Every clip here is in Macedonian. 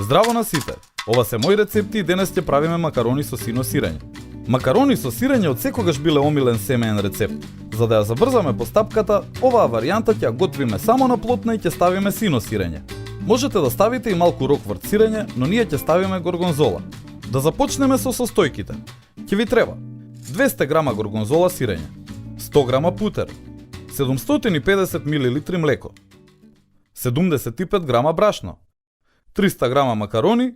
Здраво на сите! Ова се мои рецепти и денес ќе правиме макарони со сино сирење. Макарони со сирење од секогаш биле омилен семеен рецепт. За да ја забрзаме постапката, оваа варијанта ќе ја готвиме само на плотна и ќе ставиме сино сирење. Можете да ставите и малку роквард сирење, но ние ќе ставиме горгонзола. Да започнеме со состојките. Ќе ви треба 200 грама горгонзола сирење, 100 грама путер, 750 мл млеко, 75 грама брашно, 300 грама макарони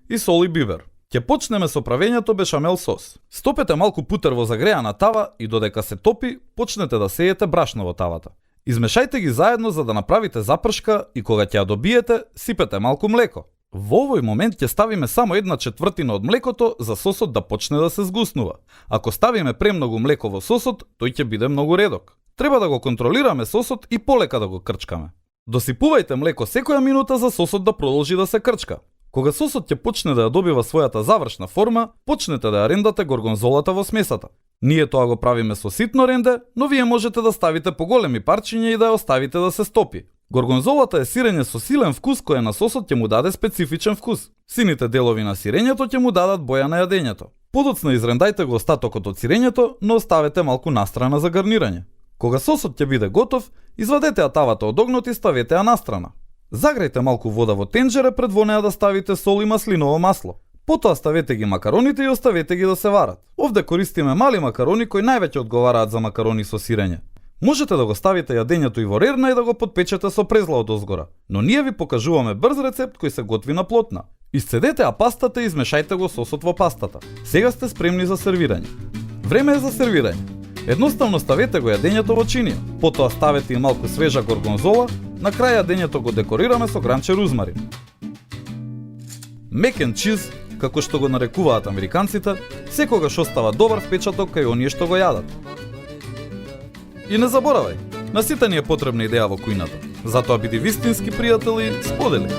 и сол и бибер. Ќе почнеме со правењето бешамел сос. Стопете малку путер во загреана тава и додека се топи, почнете да сеете брашно во тавата. Измешајте ги заедно за да направите запршка и кога ќе ја добиете, сипете малку млеко. Во овој момент ќе ставиме само 1/4 од млекото за сосот да почне да се згуснува. Ако ставиме премногу млеко во сосот, тој ќе биде многу редок. Треба да го контролираме сосот и полека да го крчкаме. Досипувајте млеко секоја минута за сосот да продолжи да се крчка. Кога сосот ќе почне да ја добива својата завршна форма, почнете да ја рендате горгонзолата во смесата. Ние тоа го правиме со ситно ренде, но вие можете да ставите поголеми парчиња и да ја оставите да се стопи. Горгонзолата е сирење со силен вкус кој на сосот ќе му даде специфичен вкус. Сините делови на сирењето ќе му дадат боја на јадењето. Подоцна изрендајте го остатокот од сирењето, но оставете малку настрана за гарнирање. Кога сосот ќе биде готов, извадете ја тавата од огнот и ставете ја настрана. Загрејте малку вода во тенџере пред во неа да ставите сол и маслиново масло. Потоа ставете ги макароните и оставете ги да се варат. Овде користиме мали макарони кои највеќе одговараат за макарони со сирење. Можете да го ставите јадењето и во рерна и да го потпечете со презла од озгора, но ние ви покажуваме брз рецепт кој се готви на плотна. Исцедете ја пастата и измешајте го сосот во пастата. Сега сте спремни за сервирање. Време е за сервирање. Едноставно ставете го јадењето во чинија, потоа ставете и малку свежа горгонзола, на крај јадењето го декорираме со гранче рузмарин. Мек енд чиз, како што го нарекуваат американците, секогаш остава добар впечаток кај оние што го јадат. И не заборавај, на сите ни е потребна идеја во кујната, затоа биди вистински пријател и сподели.